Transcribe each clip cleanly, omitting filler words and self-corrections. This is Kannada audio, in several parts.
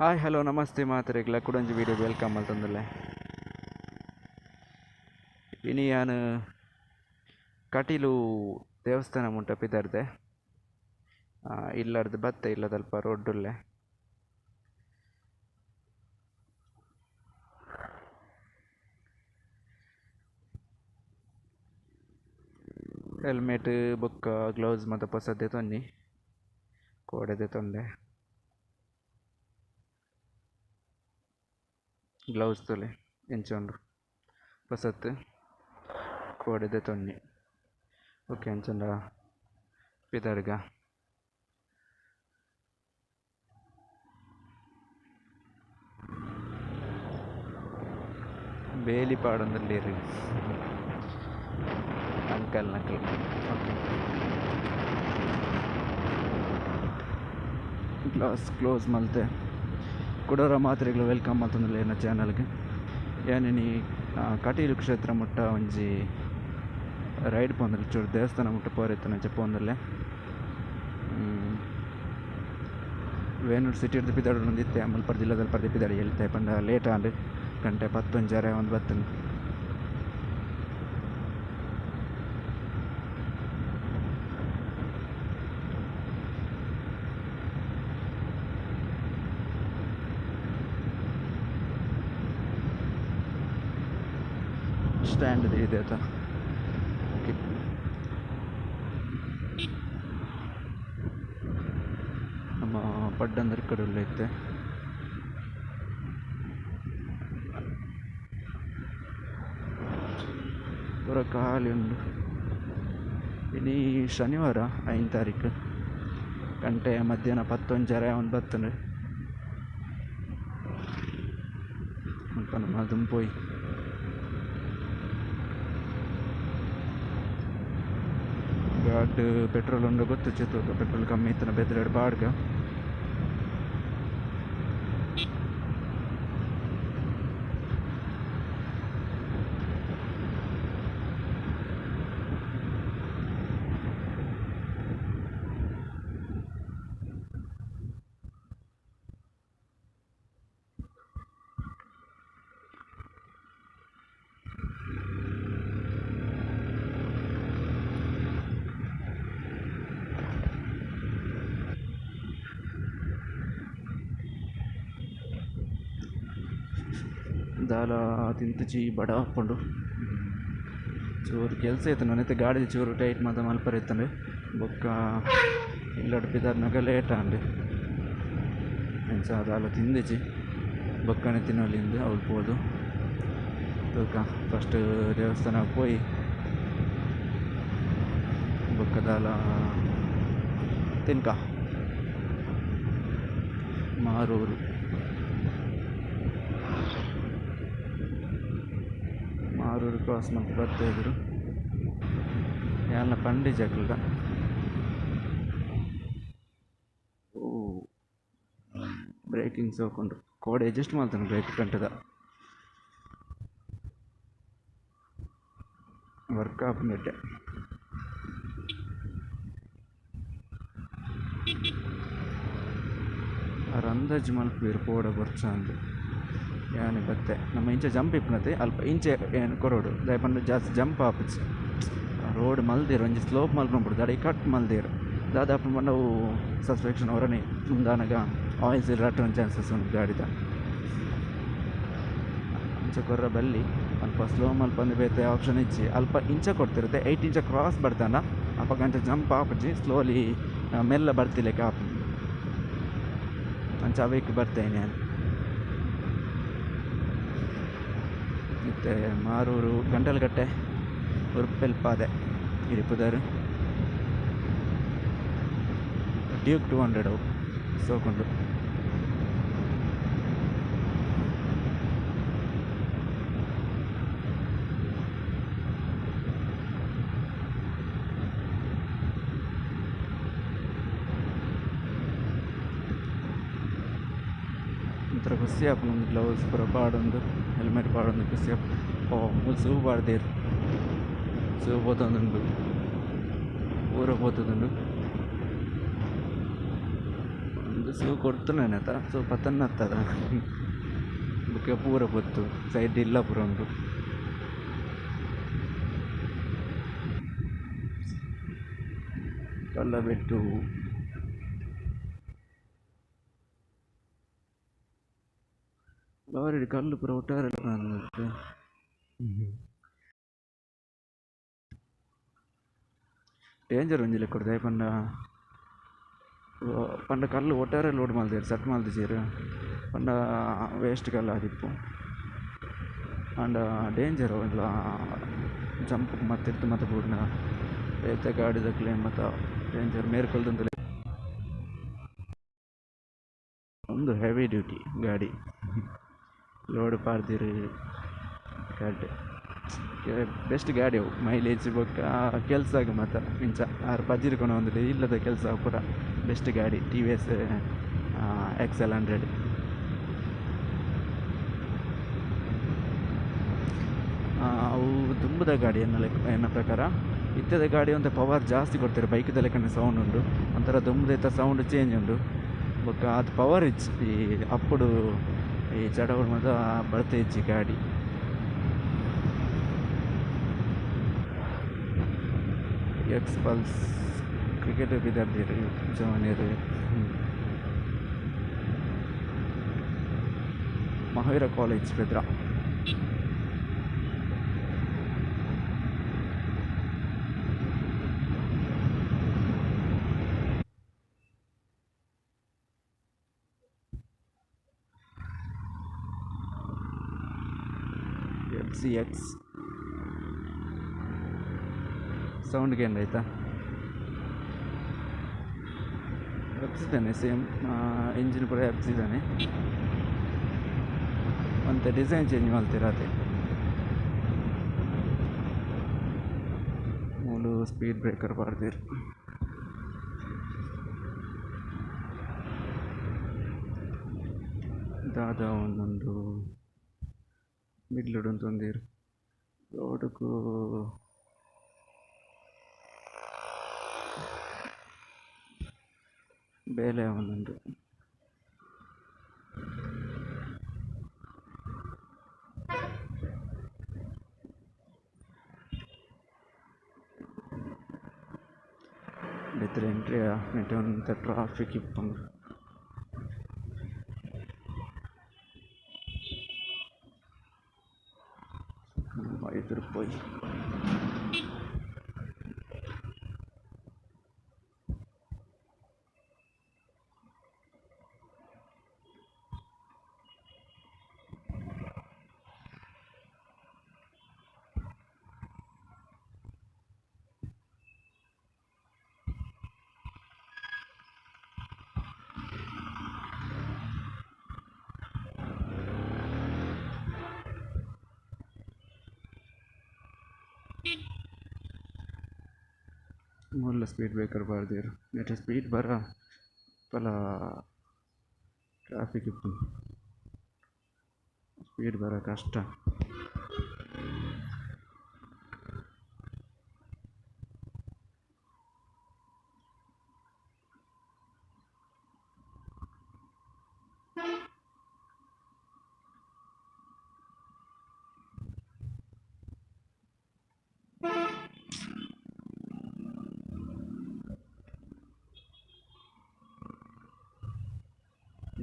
ಹಾಯ್ ಹಲೋ ನಮಸ್ತೆ ಮಾತರೆಗ್ಲ ಕುಡಂಜಿ ವೀಡಿಯೋ ವೆಲ್ಕಮ್ ಮಲ್ತಂದುಲ್ಲೆ ಇನಿ ಯಾನು ಕಟೀಲು ದೇವಸ್ಥಾನ ಮುಟ್ಟ ಪಿದರ್ದೆ ಇಲ್ಲಡ್ದು ಬತ್ತೆ ಇಲ್ಲದಲ್ಪ ರೋಡ್ಡುಲ್ಲೆ ಹೆಲ್ಮೆಟ್ ಬೊಕ್ಕ ಗ್ಲೌಸ್ ಮತ್ತು ಪೊಸದ್ದೆ ತೊನ್ನಿ ಕೋಡೆದೆ ತೊಂದೆ ಗ್ಲೌಸ್ ತೊಲೆ ಎಂಚೊಂಡು ಪೊಸತ್ತು ಕೋಡೆದೆ ತೊನ್ನಿ ಓಕೆ ಅಂಚಂಡ ಪಿದರ್ಗ ಬೇಲಿ ಪಾಡೊಂದುಲ್ಲೇರಿ ಅಂಕಲ್ ನಕಲ್ ಓಕೆ ಗ್ಲಾಸ್ ಕ್ಲೋಸ್ ಮಲ್ತೆ ಕುಡೋರ ಮಾತ್ರೆಗಳು ವೆಲ್ಕಮ್ ಮಲ್ತಂದುಲ್ಲೆ ನನ್ನ ಚಾನಲ್ಗೆ ಏನೇನಿ ಕಟೀಲು ಕ್ಷೇತ್ರ ಮುಟ್ಟ ಒಂಜಿ ರೈಡ್ ಪೋಂದುಲ್ಲೆ ಚೂರು ದೇವಸ್ಥಾನ ಮುಟ್ಟ ಪೋರೆತ್ತು ನಂಚೆ ಪೋಂದುಲ್ಲೆ ವೇಣೂರು ಸಿಟಿ ಹಿಡ್ದು ಪಿದಾಡು ನಂದಿತ್ತೆ ಮಲ್ಪರ ಜಿಲ್ಲೆದಲ್ಲಿ ಪರ್ದೆ ಪಿದಾಡಿ ಹೇಳ್ತೆ ಪಂಡ ಲೇಟ್ ಆಂಡ್ ಗಂಟೆ 11 ಒಂದು ಬತ್ತನು ಸ್ಟ್ಯಾಂಡ್ ಇದೆ ಆತ ಓಕೆ ನಮ್ಮ ಪಡ್ಡಂದ್ರ ಕಡೆಲ್ಲ ಐತೆ ಪೂರ ಖಾಲಿ ಉಂಡು ಇನ್ನು ಶನಿವಾರ 5 ತಾರೀಕು ಗಂಟೆ ಮಧ್ಯಾಹ್ನ 11 ಒಂದು ಬತ್ತಂದ್ರೆ ಸ್ವಲ್ಪ ನಮ್ಮ ಅದನ್ನು ಪೋಯಿ ಗಾಡ್ ಪೆಟ್ರೋಲ್ ಉಂಡು ಗೊತ್ತು ಚಿತ್ರ ಪೆಟ್ರೋಲ್ ಕಮ್ಮಿ ಇತ್ತನ ಬೆದ್ರಾಡು ಬಾಡ್ಗ ದಾಲ ತಿಂತುಚಿ ಬಡ ಹಾಕ್ಕೊಂಡು ಚೂರು ಕೆಲಸ ಇತ್ತು ನನ್ನತ್ತೆ ಗಾಡಿ ಚೂರು ಟೈಟ್ ಮಾತ್ರ ಮಲ್ಪರ ಇತ್ತಂಡೆ ಬೊಕ್ಕ ಇಲ್ಲಡ್ಪಿದಾರ್ನಾಗ ಲೇಟ್ ಆಂಡೆ ಎಂಚ ದಾಲ ತಿಂದಿಚಿ ಬೊಕ್ಕನೆ ತಿನ್ನೋಲಿಂದ ಅವ್ಳು ಪೋದು ತೂಕ ಫಸ್ಟ್ ದೇವಸ್ಥಾನ ಪೋಯಿ ಬೊಕ್ಕ ದಾಲ ತಿನ್ಕ ಮಾರೂರು ಕ್ರಾಸ್ ಮಾಡಿ ಬರ್ತಾ ಇದ್ರು ಎಲ್ಲ ಪಂಡಿ ಜಾಗಲ್ದ ಓ ಬ್ರೇಕಿಂಗ್ ಸೋಕೊಂಡು ಕೋಡೆ ಅಡ್ಜಸ್ಟ್ ಮಾಡ್ತಾನೆ ಬ್ರೇಕ್ ಕಂಟದ ವರ್ಕ್ ಆಪ್ನೆಟ್ಟೆ ಅವ್ರ ಅಂದಾಜು ಮಲ್ಪೀರು ಪೋಡ ಬರ್ಚ ಅಂದು ಯಾನೆ ಬತ್ತೆ ನಮ್ಮ ಇಂಚೆ ಜಂಪ್ ಇಪ್ಪನತೆ ಅಲ್ಪ ಇಂಚೆ ಏನು ಕೊರೋಡು ದಯಪಂಡ ಜಾಸ್ತಿ ಜಂಪ್ ಆಪುಜಿ ರೋಡ್ ಮಲ್ದಿರು ಒಂಜಿ ಸ್ಲೋಪ್ ಮಲ್ಪಂಬಿಡು ದಾಡಿ ಕಟ್ ಮಲ್ದಿರು ದಾದಾಪು ನಾವು ಸಸ್ಪೆಕ್ಷನ್ ಹೊರನೆ ಮುಂದಾನಾಗ ಆಯಿಲ್ಸ್ ರಟ್ಟೋ ಚಾನ್ಸಸ್ ಉಂಟು ಗಾಡಿದ ಇಂಚೆ ಕೊರ್ರ ಬಲ್ಲಿ ಅಲ್ಪ ಸ್ಲೋ ಮಲ್ಪಂದು ಬೇತೆ ಆಪ್ಷನ್ ಇಚ್ಚಿ ಅಲ್ಪ ಇಂಚೆ ಕೊಡ್ತಿರುತ್ತೆ 8 ಇಂಚ ಕ್ರಾಸ್ ಬರ್ತಾನ ಅಪ್ಪ ಗಂಟೆ ಜಂಪ್ ಆಪುಜಿ ಸ್ಲೋಲಿ ಮೆಲ್ಲ ಬರ್ತಿಲ್ಲಕ್ಕೆ ಆಪು ಅಂಚ ಅವಕ್ಕೆ ಬರ್ತೇನೆ ನಾನು ಮತ್ತು ಮಾರೂರು ಗಂಟಲಗಟ್ಟೆ ಉರುಪೆಲ್ಪಾದೆ ಇರಿಪುದಾರು ಡ್ಯೂಕ್ 200 ಅವು ಸೋಕೊಂಡು ಒಂಥರ ಖುಷಿ ಆಪು ನಮ್ದು ಗ್ಲೌಸ್ ಪೂರ ಪಾಡೊಂದು ಹೆಲ್ಮೆಟ್ ಪಾಡೊಂದು ಖುಷಿ ಆಪು ಓ ಮೂಲು ಸೂ ಪಾಡ್ದೇರು ಸೂ ಪೋತೊಂದುಂಡು ಪೂರ ಪೋತುದುಂಡು ಒಂದು ಸೊ ಕೊಡ್ತಾನೆ ಆತ ಸೊ ಪತನ್ನ ಹತ್ತದ ಬುಕ್ಕೆ ಪೂರ ಪೊತ್ತು ಸೈಡ್ ಇಲ್ಲ ಪೂರ ಉಂಟು. ಕಲ್ಲ ಬೆಟ್ಟು ಲಾರಿ ಕಲ್ಲು ಪೂರ ಒಟ್ಟಾರೆ ಡೇಂಜರ್ ಒಂಜಿಲ್ಲ ಕೊಡ್ದೆ ಪಂಡ ಪಂಡ ಕಲ್ಲು ಒಟ್ಟಾರೆ ಲೋಡ್ ಮಲ್ದೇರು ಸಟ್ ಮಲ್ದಿಸೇರು ಪಂಡ ವೇಸ್ಟ್ ಕಲ್ಲು ಆದಿಪ್ಪು ಅಂಡ ಡೇಂಜರ್ ಇಲ್ಲ ಜಂಪ್ ಮತ್ತೆ ಮತ್ತೆ ಪೂರ್ಣ ಏತೆ ಗಾಡಿದ ಕ್ಲೇಮ್ ಮತ್ತು ಡೇಂಜರ್ ಮೇರ್ಕೊಲ್ದಂತ ಒಂದು ಹೆವಿ ಡ್ಯೂಟಿ ಗಾಡಿ ಲೋಡ್ ಪಾರ್ದಿರು ಗಾಡಿ ಬೆಸ್ಟ್ ಗಾಡಿ ಅವು ಮೈಲೇಜ್ ಬೊಕ್ಕ ಕೆಲಸ ಮತ್ತು ಮಿಂಚ ಆರು ಪಜಿರ್ಕೊಂಡು ಒಂದು ಇಲ್ಲದ ಕೆಲಸ ಪೂರ ಬೆಸ್ಟ್ ಗಾಡಿ ಟಿ ವಿ ಎಸ್ XL100 ಅವು ತುಂಬದ ಗಾಡಿ ಎನ್ನ ಪ್ರಕಾರ ಇತ್ಯದ ಗಾಡಿ ಒಂದು ಪವರ್ ಜಾಸ್ತಿ ಕೊಡ್ತಾರೆ ಬೈಕ್ದ ಲೆಕ್ಕನೆ ಸೌಂಡ್ ಉಂಟು ಒಂಥರ ದುಂಬದ ಸೌಂಡ್ ಚೇಂಜ್ ಉಂಟು ಬೊಕ್ಕ ಅದು ಪವರ್ ಇಚ್ಚು ಈ ಅప్పుడు ಈ ಚಡಗಳು ಮಾತ್ರ ಬಳ್ತೆ ಇಚ್ಚಿ ಗಾಡಿ ಎಕ್ಸ್ಪಲ್ಸ್ cricket ವಿದ್ಯಾರ್ಥಿರು ಜವಾನಿಯರು ಮಹೇರ college Bedra FCX sound gain ಆಯ್ತಾ ಎಪ್ಸಿದ್ದಾನೆ ಸೇಮ್ ಇಂಜಿನ್ ಕೂಡ ಎಪ್ಸಿದ್ದಾನೆ ಮತ್ತು ಡಿಸೈನ್ ಚೇಂಜ್ ಮಾಡ್ತಿರತ್ತೆ ಮೂಲು ಸ್ಪೀಡ್ ಬ್ರೇಕರ್ ಬರ್ದಿರು ದಾದ ಒಂದೊಂದು ಮಿಡ್ಲುಡು ಅಂತಂದಿರು ರೋಡ್ಗೂ ಬೇಲೆ ಒಂದೊಂದು ಬೆತ್ರ ಎಂಟ್ರಿಯ ನೆಟ್ಟೊಂತ ಟ್ರಾಫಿಕ್ ಇಪ್ಪಂದು ₹5 ಮೂಲ ಸ್ಪೀಡ್ ಬ್ರೇಕರ್ ಬಾರ್ದಿರು ನೆಟ್ ಸ್ಪೀಡ್ ಬರ ಪಲ ಟ್ರಾಫಿಕ್ ಇಪ್ಪು ಸ್ಪೀಡ್ ಬರ ಕಷ್ಟ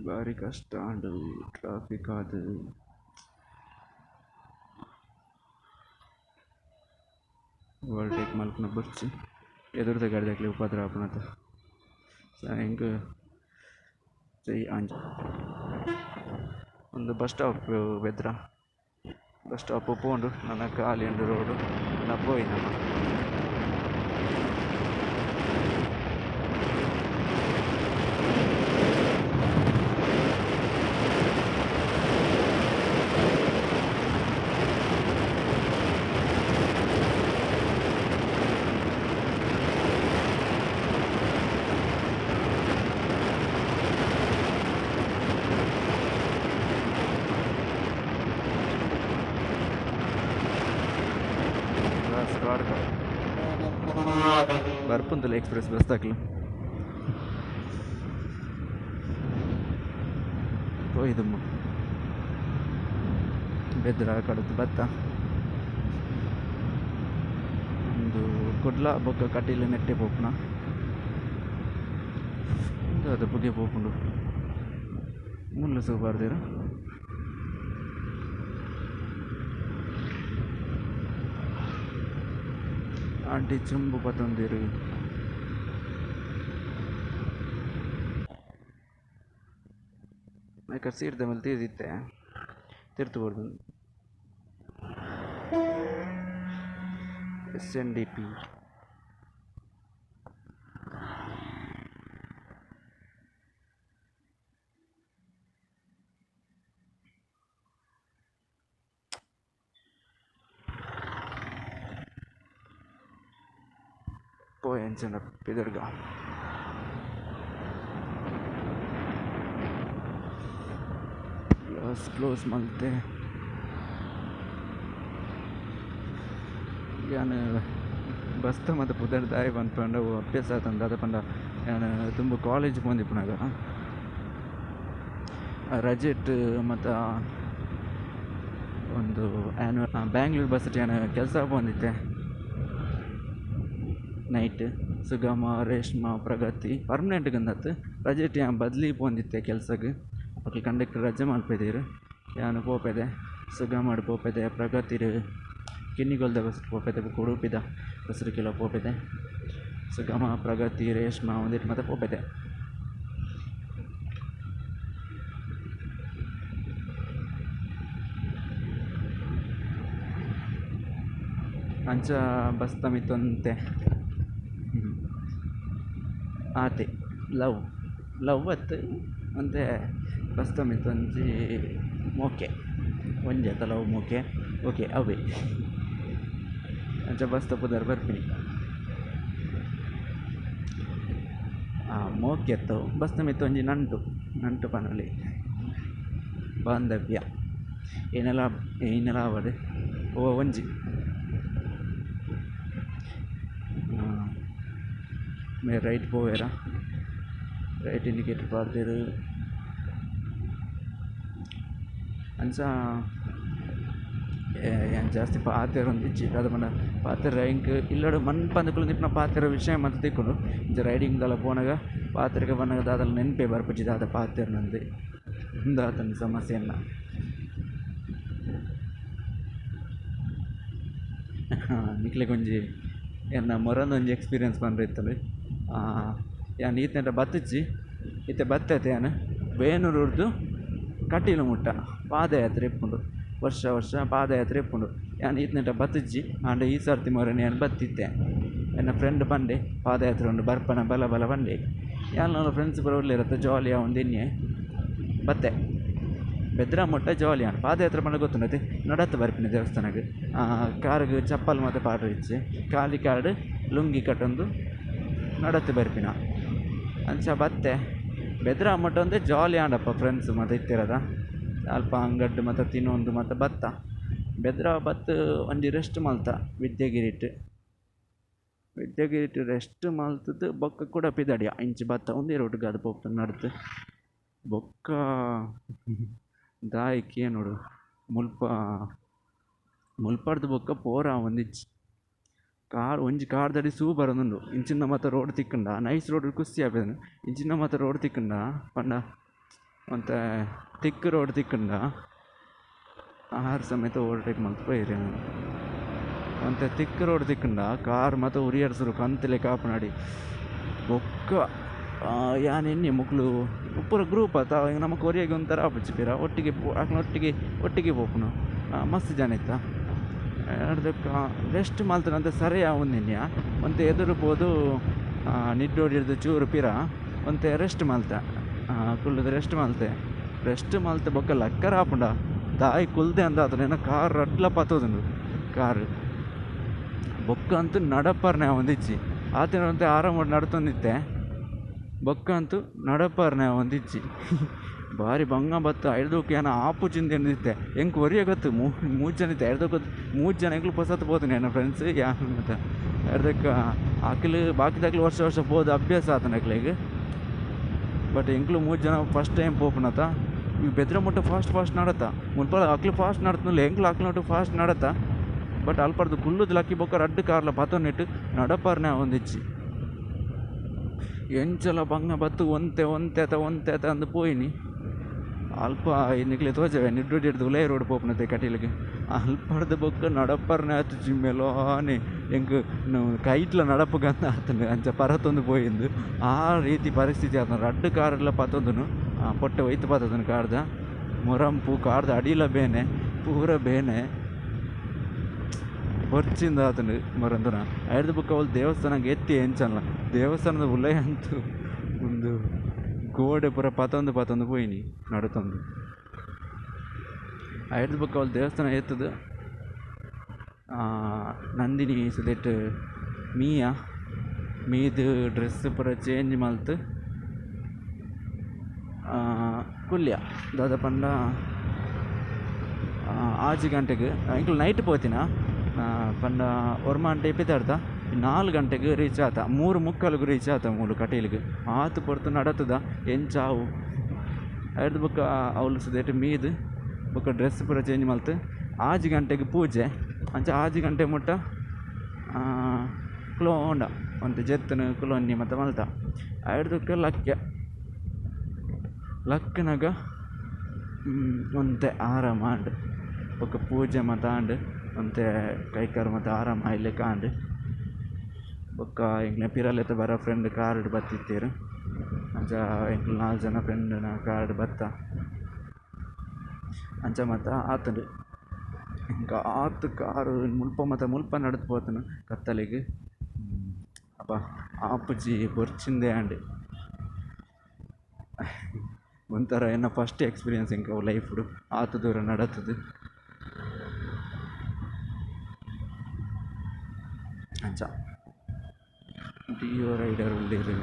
ಭಾರಿ ಕಷ್ಟ ಅಂಡು ಟ್ರಾಫಿಕ್ ಅದು ಓವರ್ಟೇಕ್ ಮಲ್ಪನ ಬರ್ಚಿ ಎದುರ್ದ ಗಾಡಿದಾಗಲಿ ಉಪದ್ರ ಆಪನತ ಹೆಂಗೆ ಸೈ ಅಂಜ ಒಂದು bus stop Bedra bus stop ಪೋಂಡು ನನ್ನ ಖಾಲಿ ಉಂಡು ರೋಡು ನಾ ಪೋಯಿ ನಮ್ಮ ಬರ್ಪುಂತಲ್ಲ ಎಕ್ಸ್ಪ್ರೆಸ್ ಬಸ್ ತಕ್ಲು ಪೋಯ್ದು ಬೆದ್ರ ಕಡದು ಬತ್ತ ಒಂದು ಕುಡ್ಲ ಬೊಕ್ಕ ಕಟೀಲು ನೆಟ್ಟೆ ಪೋಪುನ ಅದು ಬುಗ್ಗೆ ಪೋಪುಂಡು ಮುಳ್ಳು ಸೂಬಾರ್ದೇರು ಆಂಟಿ ಚುಂಬು ಪತ್ತೊಂದಿರು ಯಾಕೆ ಸೀಡ್ದ ಮೇಲೆ ತೀರ್ದಿತ್ತೆ ತಿರ್ತುಬಾರ್ದು SNDP పోయించండి ఎదురుగా ಕ್ಲೋಸ್ ಮಲ್ತೆ ಯಾನು ಬಸ್ತ ಮತ್ತು ಪುದರ್ ದಾಯಿ ಬಂದ್ಪಂಡ ಅಭ್ಯಾಸ ಆತಂದ ಅದ ಪಂಡ ಯಾನು ತುಂಬ ಕಾಲೇಜ್ ಬಂದಿಪ್ಪನಾಗ ರಜೆಟ್ ಮತ್ತು ಒಂದು ಬ್ಯಾಂಗ್ಳೂರು ಬಸ್ ಏನು ಕೆಲಸ ಬಂದಿತ್ತೆ ನೈಟ್ ಸುಗಮ ರೇಷ್ಮಾ ಪ್ರಗತಿ ಪರ್ಮನೆಂಟ್ಗೆ ಅಂದತ್ತು ರಜೆಟ್ ಯಾನ್ ಬದ್ಲಿ ಬಂದಿತ್ತೆ ಕೆಲ್ಸಕ್ಕೆ ಅಪ್ಪ ಕಂಡಕ್ಟರ್ ರಜೆ ಮಾಡ್ತಿದ್ದೀರು ಯಾನು ಪೋಪೆದೆ ಸುಗಮ ಪೋಪೆದೆ ಪ್ರಗತಿರು ಕಿನ್ನಿಗೊಲ್ದ ಬಸ್ ಪೋಪೆದೆ ಉಡುಪಿದ ಬಸ್ರು ಕಿಲೋ ಪೋಪೆದೆ ಸುಗಮ ಪ್ರಗತಿ ರೇಷ್ಮಾ ಒಂದಿಟ್ಟು ಮತ್ತೆ ಪೋಪೆದೆ ಅಂಚ ಬಸ್ ತಮಿತ್ತಂತೆ ಆತೆ ಲವ್ ಅತ್ತು ಅಂತೆ ಬಸ್ ತಮಿತ್ತೊಂಜಿ ಮೋಕೆ ಒಂಜಾತ ಲವ್ ಮೋಕೆ ಓಕೆ ಅವೇ ಅಂಚ ಬಸ್ ತಪ್ಪುದಾರ ಬರ್ಪಿನಿ ಮೋಕೆ ಎತ್ತವು ಬಸ್ ತಮಿತ್ತು ಒಂಜಿ ನಂಟು ಪನಲಿ ಬಾಂಧವ್ಯ ಏನೆಲ್ಲ ಆವಡು ಓ ಒಂಜಿ ಮೇರೆ ರೈಟ್ ಪೋವೇರ ರೈಟ್ ಇಂಡಿಕೇಟರ್ ಪಾಡ್ದೇರು ಅಂಚ ಏನು ಜಾಸ್ತಿ ಪಾತೆರ ಒಂದಿಚ್ಚಿ ಅದು ಮನ ಪಾತೆರ ಇಂಕ್ ಇಲ್ಲಡು ಮನ್ ಪಂದಕ್ಕಲು ನಿಪ್ನ ಪಾತೆರ ವಿಷಯ ಮತ್ತೆ ತಿಕ್ಕೊಂಡು ಇಂಚ ರೈಡಿಂಗ್ದಲ್ಲ ಪೋನಾಗ ಪಾತೆರಗೆ ಬನ್ನಾಗ ದಾದಲ್ಲ ನೆನಪೇ ಬರ್ಪಚ್ಚಿ ದಾದ ಪಾತೆರ ನಂದು ದಾತನ ಸಮಸ್ಯೆಯನ್ನ ನಿಕ್ಲೆಗೆ ಒಂಜಿ ಏನ ಮೊರೊಂದೊಂಜಿ ಎಕ್ಸ್ಪೀರಿಯನ್ಸ್ ಪಂಡ್ರೆ ಇತ್ತಲ್ಲ ಯಾನ್ ಈತನ ಬತ್ತಿಚ್ಚಿ ಈತೆ ಬತ್ತೈತೆ ಯಾನು ಬೇನೂರುರ್ದು ಕಟೀಲು ಮುಟ್ಟ ಪಾದಯಾತ್ರೆ ಇಪ್ಪುಂಡು ವರ್ಷ ಪಾದಯಾತ್ರೆ ಇಪ್ಪುಂಡು ಯಾನ್ ಈತನ ಬತ್ತಿಚ್ಚಿ ಆಂಡ ಈ ಸರ್ತಿ ಮೊರನೆ ಯಾನು ಬತ್ತಿತ್ತೆ ಎನ್ನ ಫ್ರೆಂಡ್ ಪಂಡೆ ಪಾದಯಾತ್ರೆ ಉಂಡು ಬರ್ಪನ ಬಲ ಪಂಡೆ ಯಾನ್ ನನ್ನ ಫ್ರೆಂಡ್ಸ್ ಬರೋರ್ಲಿರತ್ತೆ ಜಾಲಿಯ ಒಂದಿನ್ನೆ ಬತ್ತೆ ಬೆದ್ರ ಮೊಟ್ಟ ಜಾಲಿ ಆನ್ ಪಾದಯಾತ್ರೆ ಪಂಡ ಗೊತ್ತುಂಡತಿ ನಡತ್ತು ಬರ್ಪಿನ ದೇವಸ್ಥಾನಕ್ಕೆ ಕಾರ್ಗೆ ಚಪ್ಪಲ್ ಮತ್ತು ಪಾಡ್ರೆ ಇಚ್ಚಿ ಕಾಲಿ ಕಾರ್ಡ್ ಲುಂಗಿ ಕಟ್ಟೊಂದು ನಡತ್ತು ಬರ್ಪಿನ ಅಂಚ ಬತ್ತೆ ಬೆದ್ರ ಮೊಟ್ಟ ಒಂದೇ ಜಾಲಿ ಆಂಡಪ್ಪ ಫ್ರೆಂಡ್ಸ್ ಮತ್ತು ಇತ್ತಿರದ ಅಲ್ಪ ಅಂಗಡ್ಡು ಮತ್ತು ತಿನ್ನೊಂದು ಮತ್ತು ಬತ್ತ ಬೆದ್ರ ಬತ್ತು ಒಂಜಿ ರೆಸ್ಟ್ ಮಲ್ತ ವಿದ್ಯಾಗಿರಿಟ್ಟು ರೆಸ್ಟ್ ಮಲ್ತದ್ದು ಬೊಕ್ಕ ಕೂಡ ಪಿದಡಿಯ ಇಂಚಿ ಬತ್ತ ಒಂದೇ ರೋಡ್ಗೆ ಅದು ಹೋಗ್ತಾನೆ ನಡ್ತು ಬೊಕ್ಕ ದಾಯಿಕೆ ನೋಡು ಮುಲ್ಪಡ್ದು ಬೊಕ್ಕ ಪೋರ ಒಂದಿಚ್ಚಿ ಒಂಜಿ ಕಾರ್ ದಡಿ ಸೂ ಬರೋದುಂಡು ಇಂಚಿನ ಮತ್ತು ರೋಡ್ ತಿಕ್ಕಂಡ ನೈಸ್ ರೋಡ್ ಕುಸ್ತಿ ಆಪೇದನು ಇಂಚಿನ ಮತ್ತು ರೋಡ್ ತಿಕ್ಕಂಡ ಪಂಡ ಮತ್ತು ತಿಕ್ಕು ರೋಡ್ ತಿಕ್ಕಂಡ ಆಹಾರ ಸಮೇತ ಓವರ್ಟೇಕ್ ಮಲ್ತು ಪೋಯಿರಿ ಮತ್ತು ತಿಕ್ಕು ರೋಡ್ ತಿಕ್ಕಂಡ ಕಾರ್ ಮತ್ತು ಉರಿಯರ್ಸರು ಕಂತಲೆ ಕಾಪನಾಡಿ ಬೊಕ್ಕ ಯಾನ್ ಎಣ್ಣೆ ಮುಕ್ಳು ಉಪ್ಪುರ ಗ್ರೂಪ್ ಆತ ನಮ್ಮ ಕೊರಿಯಾಗೆ ಒಂಥರ ಆಪಚ್ಚಿಪೀರ ಒಟ್ಟಿಗೆ ಪೋಪುನು ಮಸ್ತ್ ಜನ ಇತ್ತ ಅದಕ್ಕೆ ರೆಸ್ಟ್ ಮಲ್ತನಂತ ಸರಿಯ ಒಂದಿನ್ಯ ಒಂದು ಎದುರುಬೋದು ನಿಡ್ಡೋಡಿರ್ದು ಚೂರು ಪಿರ ಒಂತೆ ರೆಸ್ಟ್ ಮಲ್ತ ಕುಳ್ಳದ ರೆಸ್ಟ್ ಮಲ್ತೆ ಬೊಕ್ಕ ಲಕ್ಕರ ಆಪುಂಡ ದಾಯಿ ಕುಲ್ದೆ ಅಂದ ಆತನ ಕಾರ್ ರಡ್ಲ ಪತ್ತೋದುಂಡು ಕಾರ್ ಬೊಕ್ಕ ಅಂತೂ ನಡಪರ್ನೆ ಒಂದಿಚ್ಚಿ ಆತನಂತೆ ಆರಾಮ ನಡ್ತೊಂದಿತ್ತೆ ಬೊಕ್ಕ ಅಂತೂ ನಡಪರ್ನೆ ಒಂದಿಚ್ಚಿ ಭಾರಿ ಬಂಗ ಬತ್ತ ಐದೋಕೆ ಏನೋ ಆಪು ಚಿಂತೆ ಎಂದಿತ್ತೆ ಹೆಂಗೆ ಒರಿಯಾಗತ್ತು ಮೂರು ಜನ ಇತ್ತು ಐದೋಕತ್ತು 3 ಜನ ಎಂಗ್ಳು ಪಸತ್ತು ಹೋತೀನಿ ನನ್ನ ಫ್ರೆಂಡ್ಸ್ ಯಾರು ಮತ್ತು ಐದಕ್ಕೆ ಆಕಲು ಬಾಕಿದಾಗ್ಲು ವರ್ಷ ಹೋದ ಅಭ್ಯಾಸ ಆತನ ಅಕ್ಲಿಗೆ ಬಟ್ ಎಂಗ್ಳು 3 ಜನ ಫಸ್ಟ್ ಟೈಮ್ ಪೋಪನತ ಇವು ಬೆದ್ರ ಮುಟ್ಟ ಫಾಸ್ಟ್ ನಡತ್ತ ಮುಲ್ಪ ಅಕ್ಲು ಫಾಸ್ಟ್ ನಡತ್ನಲ್ಲ ಎಂಕ್ಲು ಅಕ್ಲು ಫಾಸ್ಟ್ ನಡತ್ತ ಬಟ್ ಅಲ್ಪರ್ದು ಕುಲ್ಲುದು ಲಕ್ಕಿ ಬೊಕ್ಕ ರಡ್ಡು ಕಾರ್ಲ ಪತೊನ್ನಿಟ್ಟು ನಡಪರ್ನೆ ಒಂದಿಚ್ಚಿ ಎಂಚಲ ಬಂಗ ಬತ್ತು ಒಂತೆ ಅಂದು ಪೋಯಿನಿ ಅಲ್ಪ ಇನ್ನಿಕ್ಲೆ ತೋಜವೆ ನಿಡ್ಡು ಹಿಡ್ದು ಉಲೈ ರೋಡ್ ಪೋಪನತೆ ಕಟೀಲಿಗೆ ಅಲ್ಪಡ್ದು ಬೊಕ್ಕ ನಡಪರ್ನೆ ಆತು ಜಿಮ್ಮೆಲೋನೆ ಎಂಕ್ ಕೈಟ್ಲ ನಡಪುಗಂತ ಆತನು ಅಂಚ ಪರತೊಂದು ಪೋಯಿಂದು ಆ ರೀತಿ ಪರಿಸ್ಥಿತಿ ಆತನ ರಡ್ಡು ಕಾರೆಲ್ಲ ಪತ್ತೊಂದನು ಪೊಟ್ಟೆ ಒಯ್ತು ಪತ್ತದನು ಕಾರ್ದ ಮೊರಂಪು ಕಾರ್ದ ಅಡಿಲ ಬೇನೆ ಪೂರ ಬೇನೆ ಹೊರ್ಚಿಂದ ಆತನು ಮರಂದನ ಐದು ಬುಕ್ಕ ಅವಳು ದೇವಸ್ಥಾನಕ್ಕೆ ಎತ್ತಿ ಎಂಚಲ್ಲ ದೇವಸ್ಥಾನದ ಉಲೈ ಅಂತೂ ಒಂದು ಗೋಡೆ ಪೂರ ಪತ್ತೊಂದು ಪೋಯಿನಿ ನಡತೊಂದು ಐದು ಬುಕ್ಕ ಅವಳು ದೇವಸ್ಥಾನ ಎತ್ತದು ನಂದಿನಿ ಸುದೆಟ್ಟು ಮೀದು ಡ್ರೆಸ್ ಪೂರ ಚೇಂಜ್ ಮಲ್ತು ಕುಲ್ಯ ದಾದ ಪಂಡ 6 ಗಂಟೆಗೆ ಇಂಕ್ಲು ನೈಟ್ ಪೋತಿನ ಪಂಡ ಒರ್ಮಾಂಟೆ ಇಪ್ಪಿತಾಡ್ತಾ 4 ಗಂಟೆಗೆ ರೀಚ್ ಆತ 3:45 ರೀಚ್ ಆತ ಮೂಲು ಕಟೀಲಿಗೆ ಆತು ಪೊರ್ತು ನಡತದ ಎಂಚಾವು ಐದು ಬುಕ್ಕ ಅವಳು ಸುದೇಟ್ ಮೀದು ಬುಕ್ಕ ಡ್ರೆಸ್ ಪೂರ ಚೇಂಜ್ ಮಲ್ತು 6 ಗಂಟೆಗೆ ಪೂಜೆ ಅಂಚ 6 ಗಂಟೆ ಮುಟ್ಟ ಕುಲೋ ಹೊಂಡ ಒಂದು ಜೆತ್ತನು ಕುಲೊನ್ನಿ ಮತ್ತು ಮಲ್ತ ಐದಕ್ಕೆ ಲಕ್ಕನಾಗ ಒಂತೆ ಆರಾಮ ಆಂಡು ಬೊಕ್ಕ ಪೂಜೆ ಮತ್ತು ಆಂಡು ಒಂತೆ ಕೈಕಾರು ಮತ್ತು ಆರಾಮ ಇಲ್ಲಿ ಕಾಂಡು ಬೊಕ್ಕ ಎಂಕ್ಲೆ ಪಿರಲೆತ್ತ ಬರೋ ಫ್ರೆಂಡ್ ಕಾರ್ಡ್ ಬತ್ತಿತ್ತೇರು ಅಂಚ ಎಂಕ್ಲು 4 ಜನ ಫ್ರೆಂಡ್ನ ಕಾರ್ಡ್ ಬತ್ತ ಅಂಚ ಮತ್ತು ಆತಂಡು ಇಂಕ ಆತು ಕಾರು ಮುಲ್ಪ ನಡ್ದು ಪೋತನು ಕತ್ತಲಿಗೆ ಅಪ್ಪ ಆಪುಜಿ ಬೊರ್ಚಿಂದೆ ಆಂಡು ಒಂಥರ ಎನ್ನ ಫಸ್ಟ್ ಎಕ್ಸ್ಪೀರಿಯನ್ಸ್ ಇಂಕ ಲೈಫ್ಡು ಆತು ದೂರ ನಡತದು ಅಂಚ ಡಿಯೋ ರೈಡರ್ ಉಳ್ಳೇರು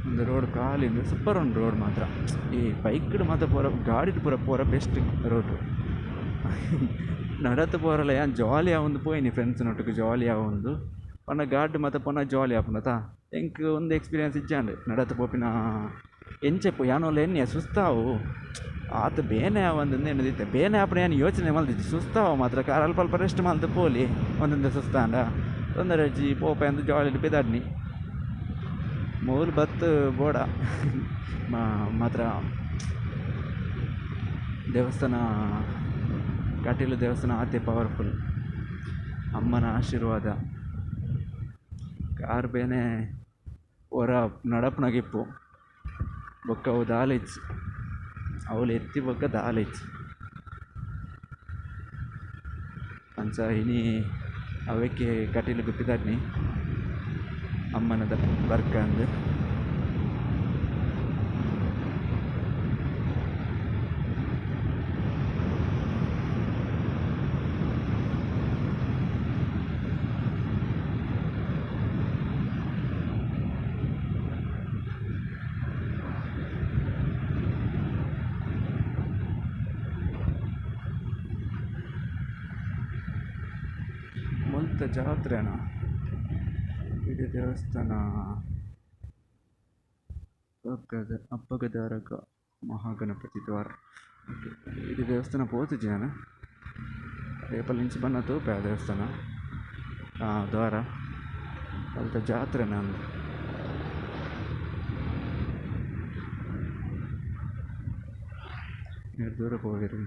ಒಂದು ರೋಡ್ ಕಾಲಿಂದು ಸೂಪರ್ ಉಂಡು ರೋಡ್ ಮಾತ್ರ ಈ ಬೈಕ್ಡ್ ಮಾತ್ರ ಪೂರ ಗಾಡಿದು ಪೂರ ಬೆಸ್ಟ್ ರೋಡ್ ನಡತು ಪೋರಲ್ಲ ಯಾನ್ ಜಾಲಿ ಆವೊಂದು ಪೋಯಿನಿ ಫ್ರೆಂಡ್ಸ್ನೊಟ್ಟಿಗೆ ಜಾಲಿ ಆವೊಂದು ಪಂಡ ಗಾಡ್ ಮತ್ತು ಪುನಃ ಜಾಲಿ ಆಪುನತ ಎಂಕ್ ಒಂದು ಎಕ್ಸ್ಪೀರಿಯನ್ಸ್ ಇಜ್ಜಾಂಡು ನಡತು ಪೋಪಿನ ಎಂಚೆಪ್ಪು ಯಾನೋಲ್ಲ ಎಣ್ಣೆ ಸುಸ್ತಾವು ಆತ ಬೇನೆ ಆವಂದು ಎನ್ನದಿತ್ತೆ ಬೇನೆ ಆಪಣ ಏನು ಯೋಚನೆ ಮಲ್ದಿದ್ದು ಸುಸ್ತಾವು ಮಾತ್ರ ಕಾರ್ ಅಲ್ಪ ರೆಸ್ಟ್ ಮಲ್ತು ಪೋಲಿ ಒಂದೊಂದು ಸುಸ್ತಾಂಡ ತೊಂದರೆ ಅಜ್ಜಿ ಪೋಪ ಎಂದು ಜಾಲಿ ಬಿದಾಡ್ನಿ ಮೂಲು ಬತ್ತು ಬೋಡ ಮಾತ್ರ ದೇವಸ್ಥಾನ ಕಟೀಲು ದೇವಸ್ಥಾನ ಆತೆ ಪವರ್ಫುಲ್ ಅಮ್ಮನ ಆಶೀರ್ವಾದ ಕಾರ್ ಬೇನೆ ಹೊರ ನಡಪನಾಗಿಪ್ಪು ಬೊಕ್ಕ ಅವು ದಾಲಿಚ್ ಅವಳು ಎತ್ತಿ ಬೊಕ್ಕ ದಾಲಿಚ್ ಅಂಚ ಇನಿ ಅವಕ್ಕೆ ಕಟೀಲು ಗುಪ್ಪಿದಾಡ್ನಿ ಅಮ್ಮನದ ಬರ್ಕ ಅಂದು ಮುಲ್ತ ಜಾತ್ರೆನ ಇದು ದೇವಸ್ಥಾನ ಅಪ್ಪಗದಾರಗ ಮಹಾಗಣಪತಿ ದ್ವಾರ ಇದು ದೇವಸ್ಥಾನ ಪೋತಿದ್ದೆ ನಾನು ರೇಪಲ್ಲಿ ಇಂಚು ಬನ್ನ ತೋಪೆ ಆ ದೇವಸ್ಥಾನ ದ್ವಾರ ಅಲ್ತ ಜಾತ್ರೆ ನಾನು ಎಷ್ಟು ದೂರ ಹೋಗಿರಿ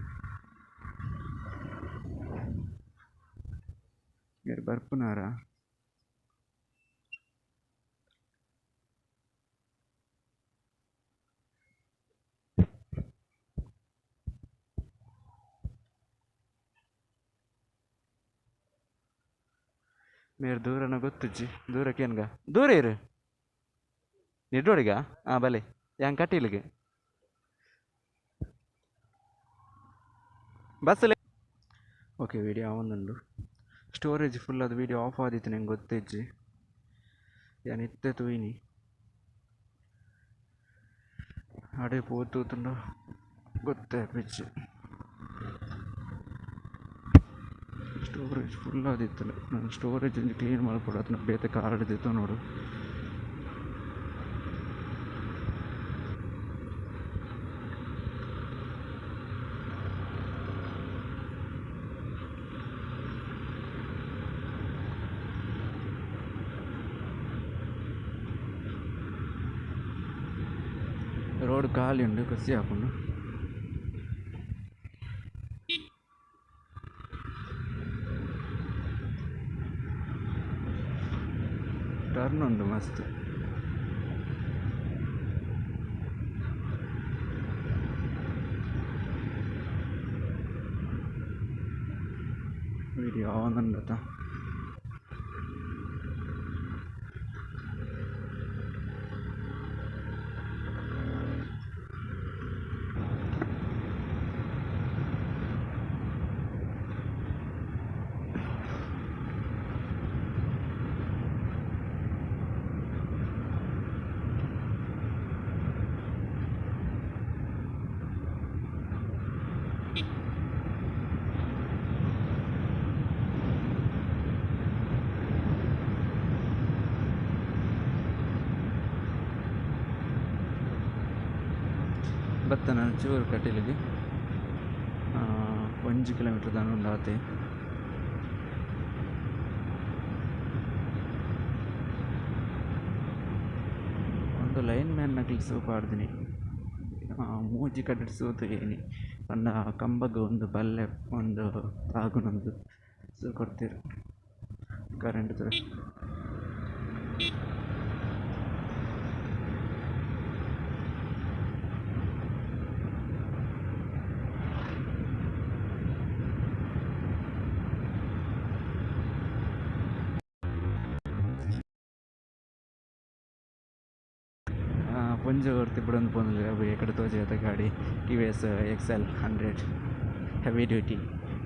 ಯಾರು ಬರ್ಪುನಾರ ಮೇರೆ ದೂರನ ಗೊತ್ತುಜ್ಜಿ ದೂರಕ್ಕೇನ್ಗ ದೂರ ಇರು ನಿಡ್ಡೋಡಿಗ ಬಲೆ ಯಾಂಗ್ ಕಟೀಲಿಗೆ ಬಸ್ಸಲ್ಲಿ ಓಕೆ ವಿಡಿಯೋ ಅವನೊಂದು ಸ್ಟೋರೇಜ್ ಫುಲ್ ಅದು ವಿಡಿಯೋ ಆಫ್ ಆದಿತ್ತು ನಂಗೆ ಗೊತ್ತಿಜ್ಜಿ ಯಾನ್ ಇತ್ತೆ ತೂಯಿನಿ ಆಡೆ ಪೋತೂತುಂಡು ಗೊತ್ತೇ ಪಿಚ್ಚು ಸ್ಟೋರೇಜ್ ಫುಲ್ ಆದಿತ್ತು. ನಾನು ಸ್ಟೋರೇಜ್ ಕ್ಲೀನ್ ಮಾಡ್ಕೊಡು ಅದನ್ನ ಬೇತೆ ಕಾರ್ಡ್ದಿತ್ತು ನೋಡು. ರೋಡ್ ಖಾಲಿ ಉಂಡು ಕಸಿ ಹಾಕೊಂಡು ಟರ್ನ್ ಉಂಡು ಮಸ್ತ್. ವಿಡಿಯೋ ಆನ್ ಉಂಡತ ಬತ್ತ ನಾನು ಚೂರು ಕಟೀಲಿಗೆ 1 ಕಿಲೋಮೀಟರ್ ದಾನ ಉಂಡಾತೆ. ಒಂದು ಲೈನ್ ಮ್ಯಾನ್ ನಕಲಿಸು ಪಾಡ್ದಿನಿ ಮೂಜಿ ಕಟ್ಟಿಸೋದು ಏನಿ ಪಂಡ ಕಂಬಗ ಒಂದು ಬಲ್ಲೆ ಒಂದು ತಾಗುನೊಂದು ಸು ಕೊಡ್ತೀರು ಕರೆಂಟ್ ಪೊಂಜ ಕೊರ್ತಿ ಬಿಡೊಂದು ಪೋಂದಿಲ್ಲ. ಅವು ಎಕಡೆ ತೋಜೆತ ಗಾಡಿ TVS XL 100 ಹೆವಿ ಡ್ಯೂಟಿ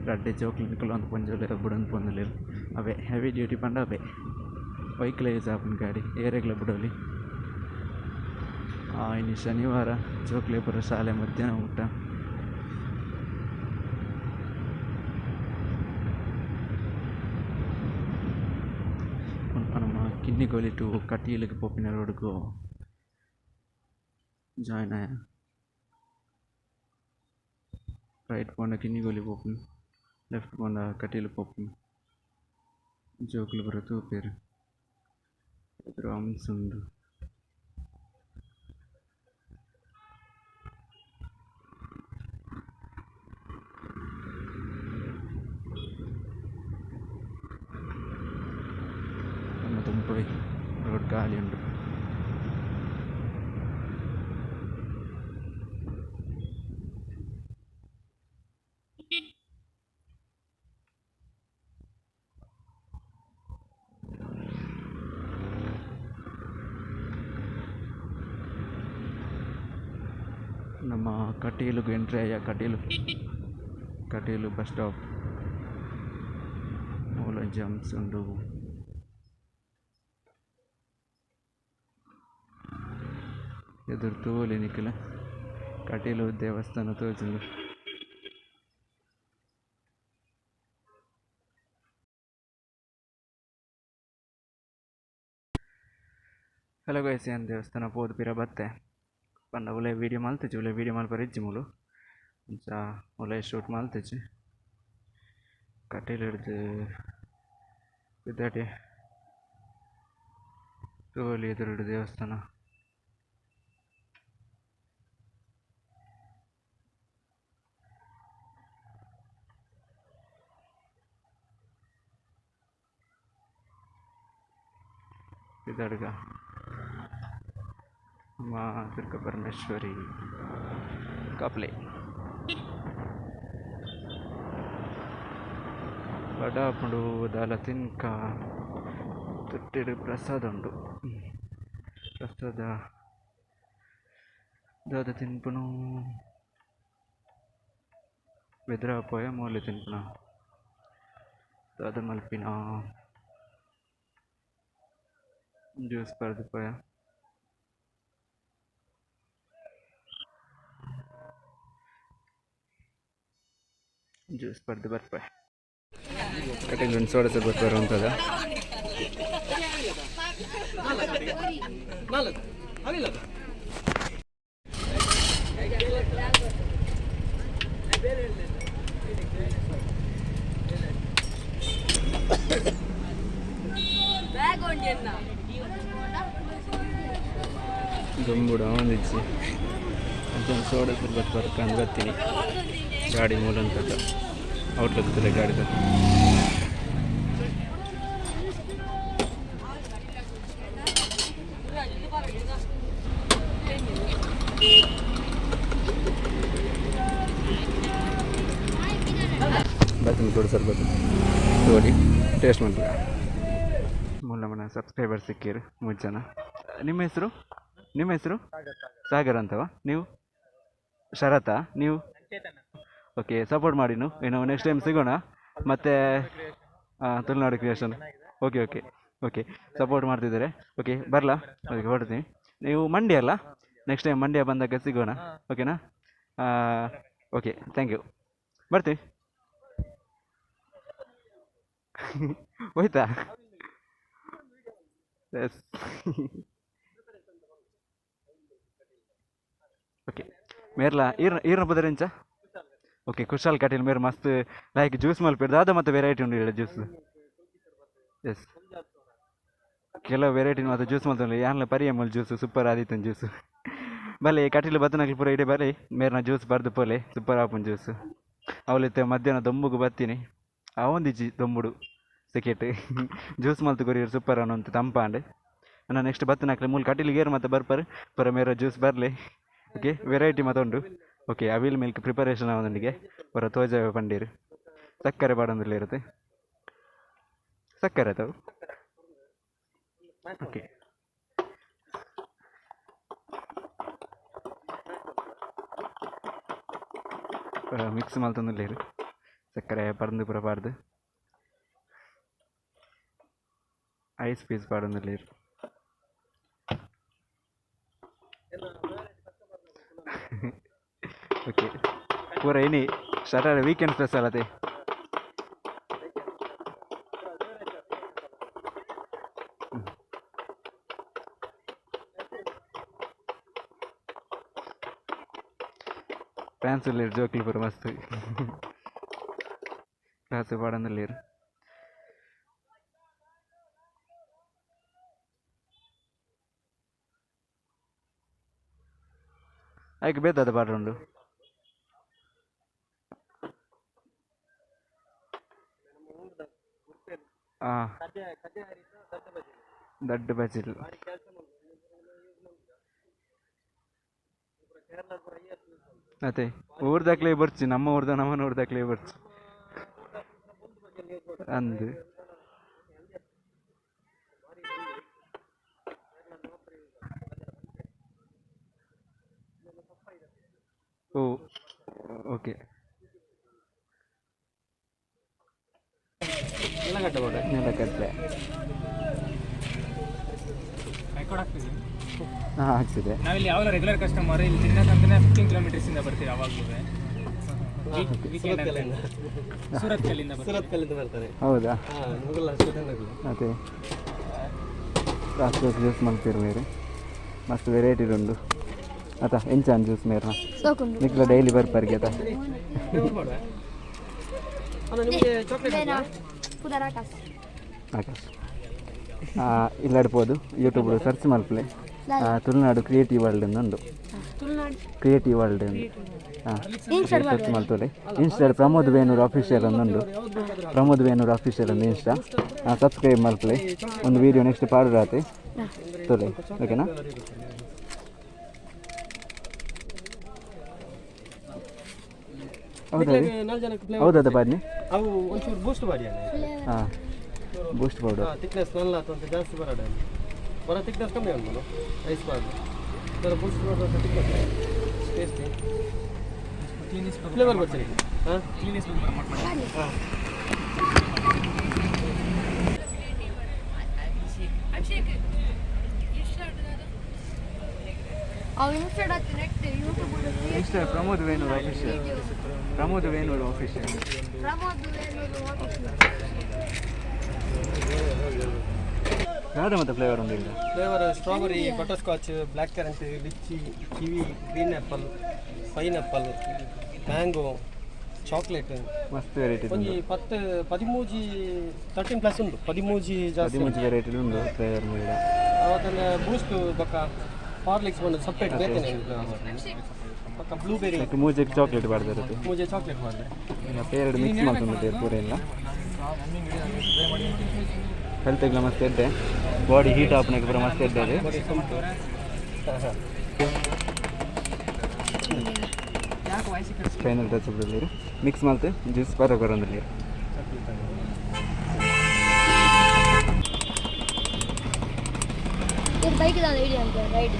ರಡ್ಡೆ ಜೋಕ್ಲಿನ ಒಂದು ಪೊಂಜೋಲೆ ಬಿಡೊಂದು ಪೋಂದಿಲ್ಲ. ಅವೇ ಹೆವಿ ಡ್ಯೂಟಿ ಪಂಡ ಅವೇ ಬೈಕ್ಲ ಯೂಸ್ ಆಪುಂಡು ಗಾಡಿ ಏರೆಗ್ಲ ಬಿಡೋಲಿ. ಇನ್ನು ಶನಿವಾರ ಜೋಕ್ಲೆ ಪುರ ಶಾಲೆ ಮಧ್ಯಾಹ್ನ ಊಟ. ನಮ್ಮ ಕಿನ್ನಿಗೋಲಿ ಟು ಕಟೀಲಿಗೆ ಪೋಪಿನ ರೋಡ್ಗೂ ಜಾಯ್ನ್ ಆಯ. ರೈಟ್ ಪೋಂಡ ಕಿನ್ನಿಗೋಲಿ ಪೋಪುನು, ಲೆಫ್ಟ್ ಪೋಂಡ ಕಟೀಲು ಪೋಪುನು. ಜೋಕ್ಲು ಬರ ತೂಪೇರು ಎದುರು ಹಂಸುಂಡು. ನಮ್ಮ ತುಂಬಿ ರೋಡ್ ಖಾಲಿ ಉಂಡು. ನಮ್ಮ ಕಟೀಲುಗೆ ಎಂಟ್ರಿ ಆಯ್ಯ. ಕಟೀಲು ಬಸ್ ಸ್ಟಾಪ್ ಮೂಲ ಜಂಪ್ಸ್ ಉಂಡು. ಎದುರು ತೋಲಿ ನಿಖಿಲ ಕಟೀಲು ದೇವಸ್ಥಾನ ತೋಜುಂಡು. ಹಲೋ ಗೈಸ್, ಏನು ದೇವಸ್ಥಾನ ಪೋದು ಪಿರ ಬತ್ತೆ ಪಂಡ ಒಳ್ಳೆ ವೀಡಿಯೋ ಮಲ್ತಿಚ್ಚು. ಒಳ್ಳೆ ವೀಡಿಯೋ ಮಲ್ಪರ ಇಜ್ಜಿ ಮೂಲು ಒಳ್ಳೆ ಶೂಟ್ ಮಲ್ತಿಚ್ಚು. ಕಟೀಲು ಹಿಡ್ದು ಇದ್ದಾಟಿ ತೋಲಿ ಎದುರು ದೇವಸ್ಥಾನ. ಇದಡ್ಗ ಮಾ ದುರ್ಗ ಪರಮೇಶ್ವರಿ ಕಾಪ್ಲೆ ವಡ ಹಾಕೊಂಡು ದಾಲ ತಿನ್ಕ ತೊಟ್ಟಿಡು ಪ್ರಸಾದ ಉಂಡು. ಪ್ರಸಾದ ದಾದ ತಿನ್ಪುನು ಬೆದ್ರಾಪೋಯ ಮೂಲೆ ತಿನ್ಪುನ ದಾದ ಮಲ್ಪಿನ ಜ್ಯೂಸ್ ಪರ್ದು ಪೋಯ ಜ್ಯೂಸ್ ಬರ್ದು ಬರ್ಪೆ ಕಟಿಂಗ್ ಒಂದು ಸೋಡಾ ಸರ್ಬತ್ತು ಬರುವಂಥದ್ದು ದುಂಬುಡ ಒಂದಿಚ್ಚಿ ಅದೊಂದು ಸೋಡಾ ಸರ್ಬತ್ತು ಬರ್ಕೊಂಡು ಬರ್ತೀನಿ ಗಾಡಿ ಮೂಲಂಥದ್ದು ಔಟ್ಲತ್ತಲ್ಲ ಗಾಡಿದು ಬರ್ತೀನಿ ಸೋಡಾ ಸರ್ಬತ್ತು ನೋಡಿ ಟೇಸ್ಟ್ ಮಾಡ್ತೀವಿ ಮೂಲ ಮನ ಸಬ್ಸ್ಕ್ರೈಬರ್ ಸಿಕ್ಕಿರು 3 ಜನ. ನಿಮ್ಮ ಹೆಸರು ಸಾಗರ್ ಅಂತವ, ನೀವು ಶರತಾ, ನೀವು ಓಕೆ. ಸಪೋರ್ಟ್ ಮಾಡಿ ಏನೋ ನೆಕ್ಸ್ಟ್ ಟೈಮ್ ಸಿಗೋಣ ಮತ್ತೆ. Tulunadu creation okay okay okay support ಮಾಡ್ತಿದ್ದಾರೆ. ಓಕೆ ಬರಲಾ? ಓಕೆ ಹೊಡ್ತೀನಿ. ನೀವು ಮಂಡ್ಯ ಅಲ್ಲ? ನೆಕ್ಸ್ಟ್ ಟೈಮ್ ಮಂಡ್ಯ ಬಂದಾಗ ಸಿಗೋಣ ಓಕೆನಾ? ಓಕೆ ಥ್ಯಾಂಕ್ ಯು, ಬರ್ತೀವಿ. ಹೋಯ್ತಾ? ಎಸ್ ಓಕೆ ಮೇರ್ಲ ಈರ್ನ ಪುದರಿಂಚ ಓಕೆ. ಕುಶಾಲ್ ಕಟೀಲ್ ಮೇರೆ ಮಸ್ತ್ ಲೈಕ್ ಜ್ಯೂಸ್ ಮಲ್ಪಿಡ್ದು ಅದು ಮತ್ತೆ ವೆರೈಟಿ ಉಂಡು ಇಲ್ಲ ಜ್ಯೂಸ್. ಎಸ್ ಕೆಲವು ವೆರೈಟಿ ಮತ್ತು ಜ್ಯೂಸ್ ಮಲ್ತು ಯಾನ್ಲ ಪರಿಯಮ್ಮಲ್ ಜ್ಯೂಸ್ ಸೂಪರ್ ಆದಿತ್ತು ಜ್ಯೂಸ್. ಬಲೆ ಕಟೀಲ್ ಬತ್ತನಕ್ಲಿ ಪೂರ ಇಡೀ ಬಲೆ ಮೇರ್ನ ಜ್ಯೂಸ್ ಬರ್ದು ಪೋಲೆ ಸೂಪರ್ ಆಪನ್ ಜ್ಯೂಸ್. ಅವಳಿತ್ತೆ ಮಧ್ಯಾಹ್ನ ದೊಂಬುಗು ಬತ್ತೀನಿ ಅವೊಂದಿಜ್ಜಿ ದೊಂಬುಡು ಸೆಕೆಟ್ ಜ್ಯೂಸ್ ಮಲ್ತು ಕೊರಿಯರು ಸೂಪರ್ ಅನ್ನೋಂತ ತಂಪಾಂಡೆ. ನಾನು ನೆಕ್ಸ್ಟ್ ಬತ್ತನಕ್ಲೆ ಮೂಲ ಕಟೀಲಿಗೆ ಏರು ಮತ್ತೆ ಬರ್ಪರು ಪೂರ ಮೇರ ಜ್ಯೂಸ್ ಬರಲಿ. ಓಕೆ ವೆರೈಟಿ ಮತ್ತೊಂಡು ಓಕೆ. ಅವಿಲ್ ಮಿಲ್ಕ್ ಪ್ರಿಪರೇಷನ್ ಅವನಿಗೆ ಪೂರ ತೋಜಾವೆ ಪಂಡೀರು ಸಕ್ಕರೆ ಬಾಡೊಂದಿಲ್ಲ ಇರುತ್ತೆ ಸಕ್ಕರೆ ಅಥವಾ ಓಕೆ. ಮಿಕ್ಸ್ ಮಲ್ತೊಂದಿಲ್ಲ ಇರು ಸಕ್ಕರೆ ಪರಂದು ಪೂರ ಪಾಡ್ದು ಐಸ್ ಪೀಸ್ ಪಾಡೊಂದಿಲ್ಲ ಇರು. ಓಕೆ ಪೂರ ಏನಿ ಸ್ಯಾಟರ್ಡೆ ವೀಕೆಂಡ್ ಸ್ಪೆಷಲ್ ಅದೇ. ಫ್ಯಾನ್ಸ್ ಜೋಕ್ಲಿ ಪೂರ ಮಸ್ತ್ ಕ್ಲಾಸ್ ಪಾಡೊಂದಿಲ್ಲ ಇರು. ಆಯ್ಕೆ ಬೇದಾದ ಪಾಠ ಉಂಡು. ದಡ್ಡ ಬಜಿಲ್ ಅದೇ ಊರ್ದಾಕ್ಲೇ ಬರ್ಚಿ ನಮ್ಮ ನಮ್ಮನ ಊರ್ದಾಕ್ಲೇ ಬರ್ಚಿ ಅಂದು ಓ ಓಕೆ. ನೆಲಗಟ್ಟೆ ಹಾಂ ಆಗ್ತಿದೆ. ನಾವಿಲ್ಲಿ ಯಾವಾಗ ರೆಗ್ಯುಲರ್ ಕಸ್ಟಮರ್ ಇಲ್ಲಿ ತಿನ್ನಕ್ಕಂತಾನೆ 15 ಕಿಲೋಮೀಟರ್ಸ್ ಇಂದ ಬರ್ತೀವಿ. ಯಾವಾಗಲೂ ಸೂರತ್ಕಲ್ಲಿಂದ ಬರ್ತಾರೆ. ಹೌದಾ? ಅದೇ ರಾಷ್ಟ್ರ ಜ್ಯೂಸ್ ಮಾಡ್ತೀರಿ ಮೇರೆ ಮಸ್ತ್ ವೆರೈಟಿ ಉಂಡು ಅತ ಎಂಚಾನ್ ಜ್ಯೂಸ್ ಮೇರ ನಿಕ್ಲ ಡೈಲಿ ಬರ್ಪರ್ಗೆ ಅತ ಆಕಾಶ್ ಇಲ್ಲಾಡ್ಬೋದು ಯೂಟ್ಯೂಬ್ ಸರ್ಚ್ ಮಲ್ಪಲೆ ತುಳುನಾಡು ಕ್ರಿಯೇಟಿವ್ ವರ್ಲ್ಡ್ ಉಂಡು. ಕ್ರಿಯೇಟಿವ್ ವರ್ಲ್ಡ್ ಸರ್ಚ್ ಮಲ್ತೋಲೆ. ಇನ್ಸ್ಟಾ ಪ್ರಮೋದ್ ವೇಣೂರು ಅಫಿಷಿಯಲ್ ಒಂದುಂಡು. ಪ್ರಮೋದ್ ವೇಣೂರು ಅಫಿಷಿಯಲ್ ಒಂದು ಇನ್ಸ್ಟಾ ಸಬ್ಸ್ಕ್ರೈಬ್ ಮಲ್ಪಲೆ. ಒಂದು ವೀಡಿಯೋ ನೆಕ್ಸ್ಟ್ ಪಾಡುರಾತೆ ತೋಲೆ ಓಕೆನಾ? ಹೌದಾ ಬಾಡ್ನಿ ಅವು ಒಂಚೂರು ಬೂಸ್ಟ್ ಮಾಡಿ. ಹಾಂ ಬೂಸ್ಟ್ ಪೌಡರ್ ಥಿಕ್ನೆಸ್ ನಲ್ಲ ಅಂತ ಜಾಸ್ತಿ ಬರೋಣ ಹೊರ ಥಿಕ್ನೆಸ್ ಕಮ್ಮಿ ಉಂಟು ಐಸ್ ಮಾಡಿ ಥರ Boost powder thickness tasty flavour ಬರ್ತೀರಿ. ಹಾಂ ಕ್ಲೀನೆಸ್ ಮಾಡಿ. ಹಾಂ ಇನ್ಸ್ಟೆಡ್ ಆಗಿ net YouTube insta Pramod Venur official. Pramod Venur official. Pramod Venur ಯಾವ್ದು ಮತ್ತೆ ಫ್ಲೇವರ್ ಒಂದು ಇಲ್ಲ? Flavour strawberry, butterscotch, black currant, lychee, kiwi, green apple, pineapple, mango, chocolate. ಮಸ್ತ್ ವೆರೈಟಿ ಒಂಜಿ 13+ ಉಂಟು. 13 ಜಾಸ್ತಿ ವೆರೈಟಿ ಉಂಟು ಫ್ಲೇವರ್ ಮೇಲೆ. ಅವತ್ತಲ್ಲ ಬೂಸ್ಟ್ ಬೊಕ್ಕ ಹಾರ್ಲಿಕ್ಸ್ ಬಂದು ಸಪ್ರೇಟ್ ಬೇರೆ ಬೊಕ್ಕ ಬ್ಲೂಬೆರಿ ಮೂಜೆಗೆ ಚಾಕ್ಲೇಟ್ ಬಾರ್ದಿರುತ್ತೆ. ಮೂಜೆ ಚಾಕ್ಲೇಟ್ ಮಾಡಿದೆ ಎರಡು ಮಿಕ್ಸ್ ಮಾಡ್ಕೊಂಡು ಪೂರ ಇಲ್ಲ. ಹೆಲ್ತಿಗೆ ಮಸ್ತ್ ಇದ್ದೆ, ಬಾಡಿ ಹೀಟ್ ಆಪ್ನಾಗ ಪೂರ ಮಸ್ತ್ ಇದ್ದೆ ಅದು. ಫೈನಲ್ ಟಚ್ ಬಿಡಲಿ ಮಿಕ್ಸ್ ಮಾಡ್ತೆ ಜ್ಯೂಸ್ ಬರೋಂದಲ್ಲಿ. ಬೈಕ್ ಐಡಿಯಾ ಅಂತ ರೈಟ್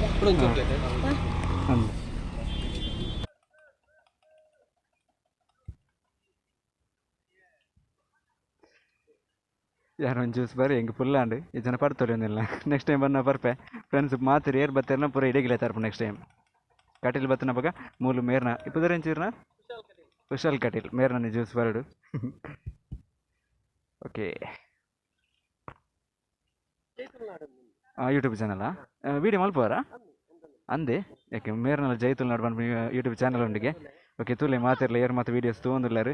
ಯಾರೋ ಒಂದು ಜ್ಯೂಸ್ ಬರ್ರಿ ಹೆಂಗೆ ಫುಲ್ ಆಂಡು ಈ ಜನ ಪಡ್ತೋರಿ ಒಂದಿಲ್ಲ. ನೆಕ್ಸ್ಟ್ ಟೈಮ್ ಬನ್ನ ಬರ್ಪೆ ಫ್ರೆಂಡ್ಸ್ ಮಾತಿರಿ ಏರ್ ಬತ್ತೇರ್ನ ಪೂರ ಇಡಗಿಲ್ಲ ತರ್ಪ ನೆಕ್ಸ್ಟ್ ಟೈಮ್. ಕಟೀಲ್ ಬತ್ತನ ಬಗ ಮೂಲು ಮೇರ್ನ ಇಪ್ಪದರ ಎಂಚೀರ್ನ ಕುಶಲ್ ಕಟೀಲ್ ಮೇರ್ನ ಜ್ಯೂಸ್ ಬರಡು. ಓಕೆ ಯೂಟ್ಯೂಬ್ ಚಾನಲಾ ವೀಡಿಯೋ ಮಲ್ಪವರ ಅಂದೆ ಯಾಕೆ ಮೇರ್ನಲ್ಲ ಜೈತುಲ್ ನಾಡು ಬಂದು ಯೂಟ್ಯೂಬ್ ಚಾನಲ್ ಉಂಡಿಗೆ. ಓಕೆ ತೂಲೆ ಮಾತಿರಲ್ಲ ಏರ್ ಮತ್ತು ವೀಡಿಯೋಸ್ ತೊಗೊಂದಿಲ್ಲರು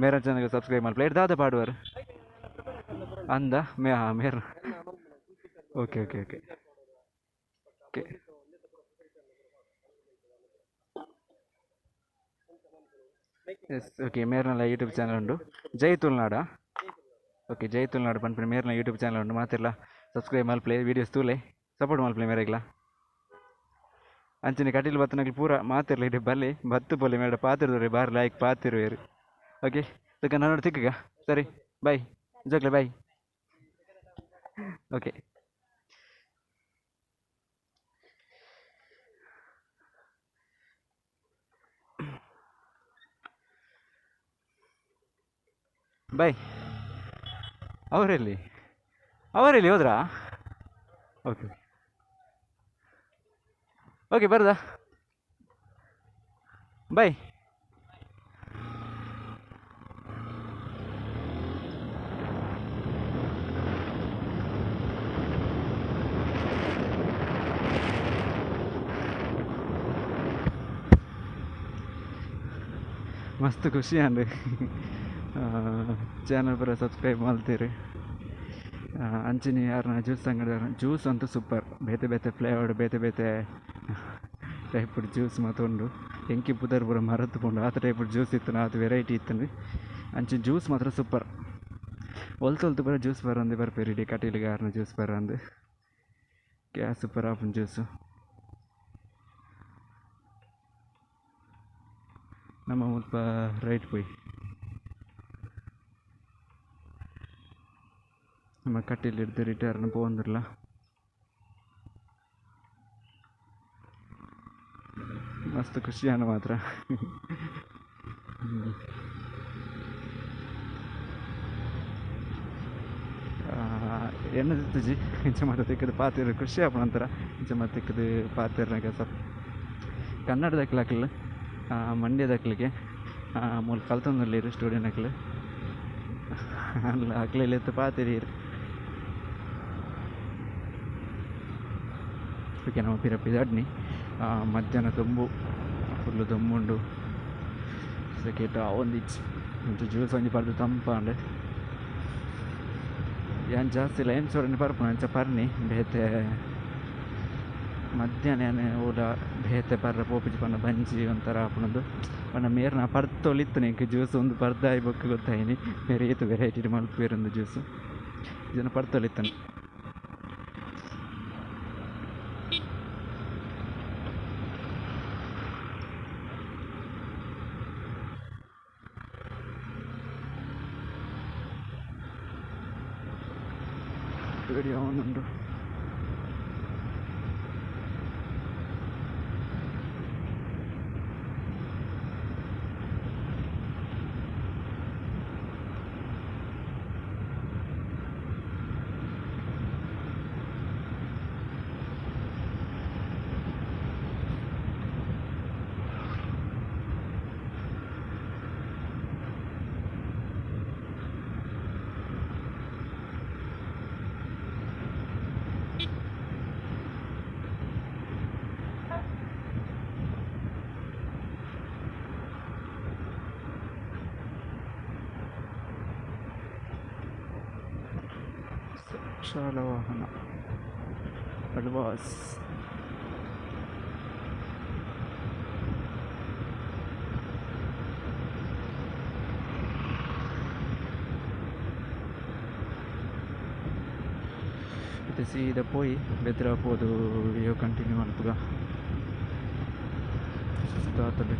ಮೇರ ಚಾನಲ್ಗೆ ಸಬ್ಸ್ಕ್ರೈಬ್ ಮಾಡ್ಲಿ ಎಡ್ ದಾದ ಪಾಡುವರು ಅಂದ ಮೇರ್. Okay okay okay okay yes okay ಮೇರ್ನಲ್ಲ ಯೂಟ್ಯೂಬ್ ಚಾನಲ್ ಉಂಟು ಜೈತುಲ್ನಾಡ. ಓಕೆ ಜೈತುಲ್ನಾಡು ಪನ್ಪುನ ಮೇರ್ನ ಯೂಟ್ಯೂಬ್ ಚಾನಲ್ ಉಂಟು ಮಾತಿರಲ್ಲ ಸಬ್ಸ್ಕ್ರೈಬ್ ಮಲ್ಪ್ಲೆ ವೀಡಿಯೋಸ್ ತೂಲೆ ಸಪೋರ್ಟ್ ಮಲ್ಪ್ಲೆ ಮೇರೆಗ್ಲ ಅಂಚನೆ ಕಟೀಲ್ ಬತ್ತನಾಗ್ಲಿ ಪೂರ ಮಾತಿರಲಿ ಇಡೀ ಬಲ್ಲಿ ಬತ್ತು ಪೊಲಿ ಮೇಡ ಪಾತಿರ್ದವ್ರಿ ಬಾರಿ ಲೈಕ್ ಪಾತಿರುವೇರು. ಓಕೆ ತಕ್ಕ ನಾನು ತಿಕ್ಕಗ ಸರಿ ಬಾಯ್ ಜೋಕ್ಲೆ ಬಾಯ್. Okay bye. ಅವರೆಲ್ಲಿ ಹೋದ್ರಾ? ಓಕೆ ಓಕೆ ಬರ್ದಾ ಬಾಯ್. ಮಸ್ತ್ ಖುಷಿ ಅಂದು ಚಾನಲ್ ಪೂರ ಸಬ್ಸ್ಕ್ರೈಬ್ ಮಾಡ್ತೀರಿ. ಅಂಚಿನಿ ಯಾರನ್ನ ಜ್ಯೂಸ್ ಅಂಗಡಿ ಜ್ಯೂಸ್ ಅಂತೂ ಸೂಪರ್ ಬೇತೆ ಬೇತೆ ಫ್ಲೇವರ್ಡ್ ಬೇತೆ ಬೇತೆ ಟೈಪ್ ಜ್ಯೂಸ್ ಮಾತುಂಡು ಎಂಕಿ ಪುದರ್ ಪೂರ ಮರತ್ಕೊಂಡು ಆತ ಟೈಪ್ ಜ್ಯೂಸ್ ಇತ್ತು ಆತ ವೆರೈಟಿ ಇತ್ತು ಅಂಚಿನ ಜ್ಯೂಸ್ ಮಾತ್ರ ಸೂಪರ್. ಹೊಲ್ತು ಪೂರ ಜ್ಯೂಸ್ ಬರೋಂದು ಬರ್ಪೇರಿ ಇಡೀ ಕಟೀಲಿಗೆ ಯಾರನ್ನ ಜ್ಯೂಸ್ ಬರೋಂದು ಕ್ಯಾ ಸೂಪರ್ ಆಪನ್ ಜ್ಯೂಸು. ನಮ್ಮ ಮುಲ್ಪ ರೈಟ್ ಪೋಯ್ ನಮ್ಮ ಕಟೀಲ್ ಹಿಡ್ದು ರಿಟರ್ನ್ ಪೋಂದಿರಲ್ಲ. ಮಸ್ತ್ ಖುಷಿಯಾನ ಮಾತ್ರ. ಎಣ್ಣದಿತ್ತುಜಿ ಇಂಚ ಮತ್ತೆ ತಿಕ್ಕದು ಪಾತಿರು ಖುಷಿ ಆಪಣ ಅಂತಾರ ಇಂಚ ಮತ್ತೆ ತಿಕ್ಕದು ಪಾತಿರ್ನಾಗ ಸ್ವಲ್ಪ ಕನ್ನಡದಕ್ಕಿಲ್ಲ ಹಾಕಲ್ಲ ಮಂಡ್ಯದಕ್ಲಿಗೆ ಮೂಲ ಕಲ್ತಂದಿರು ಸ್ಟೂಡಿಯೋನ್ ಹಾಕಲು ಅಲ್ಲ ಹಾಕ್ಲಿಲ್ಲ ಎತ್ತು ಪಾತಿರೀರು. ಓಕೆ ನಮ್ಮ ಪಿರಪ್ಪಿ ದಡ್ನಿ ಮಧ್ಯಾಹ್ನ ದೊಂಬು ಫುಲ್ಲು ದೊಂಬುಂಡು ಸೆಕೆಟ ಒಂದಿಚ್ಚು ಇಂಚು ಜ್ಯೂಸ್ ಒಂಜಿ ಪರ್ದು ತಂಪಂಡು ಏನು ಜಾಸ್ತಿ ಇಲ್ಲ ಏನು ಸೋಡನೆ ಪರ್ಪುನ ಅಂಚ ಪರ್ನಿ ಬೇತೆ ಮಧ್ಯಾಹ್ನ ಏನು ಊಟ ಬೇತೆ ಪರ್ರ ಪೋಪಿಜಿ ಪನ್ನ ಬಂಜಿ ಒಂಥರ ಆಪುನದು ಪನ್ನ ಮೇರ್ನ ಪರ್ತೊಲಿತ್ತು ನಿಂಗೆ ಜ್ಯೂಸ್ ಒಂದು ಪರ್ದಾಯಿ ಬೊಕ್ಕ ಗೊತ್ತಾಯಿನಿ ಬೇರೆ ಏತು ವೆರೈಟಿ ಮಲ್ಪೇರೊಂದು ಜ್ಯೂಸು ಇದನ್ನು ಪರ್ತೊಲಿತ್ತನು. വീഡിയോ ആവുന്നുണ്ട്. ಶಾಲವಾಹನ ಅಲ್ವಾಸ್. ಮತ್ತೆ ಸೀದಾ ಪೋಯಿ ಬೆದ್ರ ಹೋದು ವಿಡಿಯೋ ಕಂಟಿನ್ಯೂ ಮಾಡ್ತದ ಸುಸ್ತಾಗ್ತದೆ.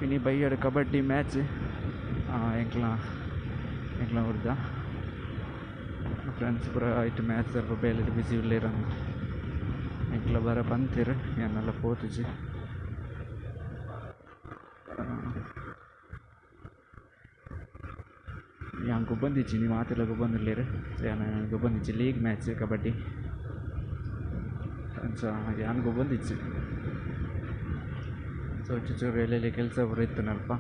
इनी भैया कबड्डी मैच एकला एकला उर्दा फ्रेंड्स पूरा आइट मैच ಸ್ವಲ್ಪ ಬೇಲೆ ಬಿಸಿ ಇಲ್ಲೇರ एकला बರ ಬಂತಿರ ಏನೆಲ್ಲ ಪೋತಿಜಿ यांको बंदिची ನೀವು ಮಾತೆಲ್ಲ ಬಂದಿಲ್ಲೇರ ಯಾನ ಬಂದಿची ಲೀಗ್ ಮ್ಯಾಚ್ ಕಬಡ್ಡಿ ಅಂಚ ಯಾನ್ಗೋ ಬಂದಿची ಸೊ ಚೂರು ಎಲ್ಲೆಲ್ಲಿ ಕೆಲಸ ಬರೋ ಇತ್ತನಲ್ಪ.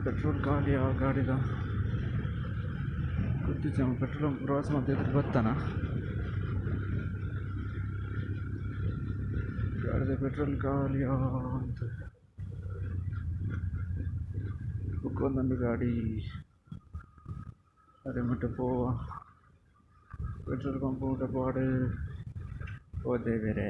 पेट्रोल खाली आ गाड़ी का पेट्रोल क्रॉस मध्य बत्ताना गाड़ी पेट्रोल खाली बुक गाड़ी अरे मट पेट्रोल पंप ऊट पाड़ होते बेरे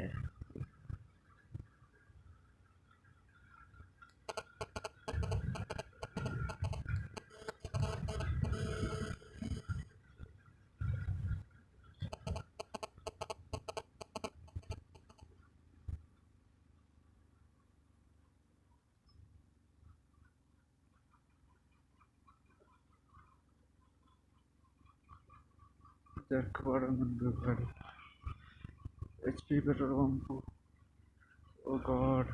गाड़ी HP petrol pump. Oh God,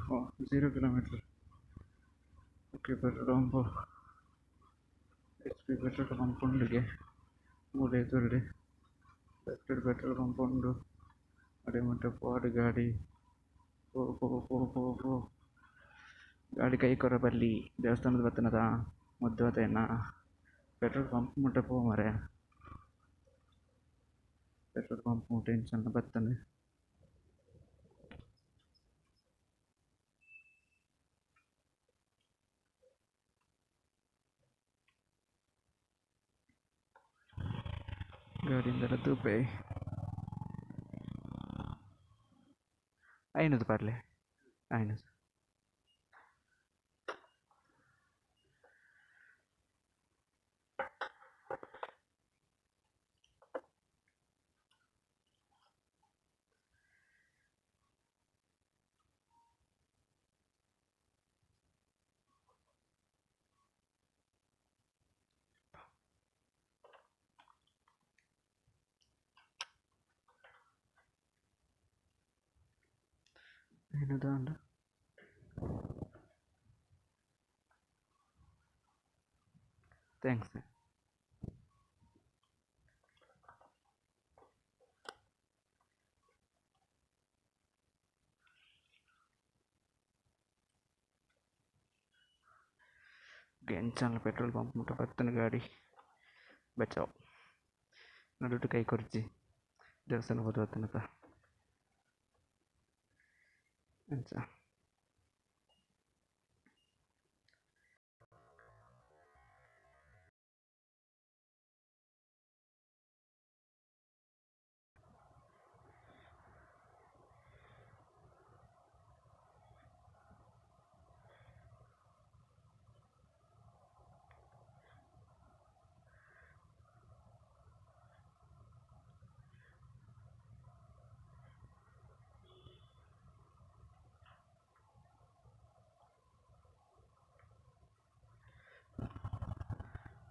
0 kilometer. Okay, petrol pump. HP petrol pump उंडे मूले तुल्ले पेट्रोल पंप उंडु अरे मट पाड़ गाड़ी ओ गाड़ी कई कोर बल्ली देवस्थानದ ಬತ್ತನದ ಮುದ್ದೋತೇನ ಪೆಟ್ರೋಲ್ ಪಂಪ್ ಮುಟ್ಟ ಪೋ ಮರೆ ಪೆಟ್ರೋಲ್ ಪಂಪ್ ಟೆನ್ಷನ್ ಬರ್ತದೆ ಗಾಡಿಯಿಂದ ತೂಪೆ ಐನದು ಪಾರ್ಲೆ ಐನದು ಏನದು ಅಂಡ ಥ್ಯಾಂಕ್ಸ್ ಎಂಚಾನ ಪೆಟ್ರೋಲ್ ಪಂಪ್ ಮುಟ್ಟ ಬರ್ತನ ಗಾಡಿ ಬಚಾವ್ ನಡುಟು ಕೈ ಕೊರ್ಚಿ ದೇವಸ್ಥಾನ ಹೋದ ತನಕ ಎಂಚ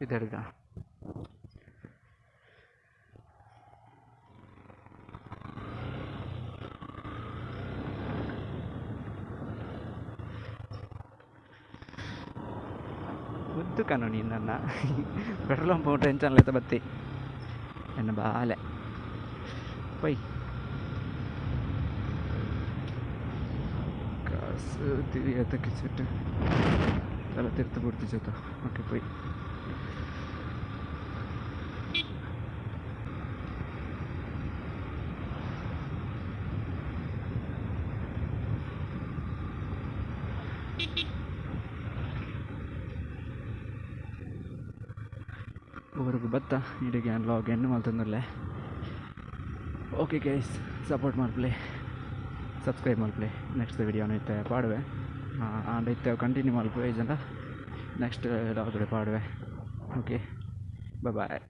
ಇದರ್ಗ ಉದ್ದು ಕಣು ನೀನು ನನ್ನ ಪೆಟ್ರೋಲ್ ಪಂಪ್ ಟೆನ್ಷನ್ ಆಯ್ತಾ ಬತ್ತಿ ನನ್ನ ಬಾಲೆ ಪೈ ಕಾಸು ತಿರಿಯತಕ್ಕೆ ಸಿಟ್ಟು ಎಲ್ಲ ತಿರ್ತು ಬಿಡ್ತಿ ಜೊತೆ ಓಕೆ ಪೈ ಊರಿಗೆ ಬತ್ತ ಇಡಿಗೆ ಲಾಗ್ ಎಣ್ಣು ಮಾಡ್ತಂದಲ್ಲೇ ಓಕೆ ಗೈಸ್ ಸಪೋರ್ಟ್ ಮಾಡ್ಪ್ಲೆ ಸಬ್ಸ್ಕ್ರೈಬ್ ಮಾಡ್ಪ್ಲೆ ನೆಕ್ಸ್ಟ್ ವಿಡಿಯೋನ ಇತ್ತೆ ಪಾಡುವೆ ಆಂಡ ಇತ್ತೆ ಕಂಟಿನ್ಯೂ ಮಾಡ್ಪೋ ಜನ ನೆಕ್ಸ್ಟ್ ಲಾಗ್ಡೆ ಪಾಡುವೆ ಓಕೆ ಬಾಯ್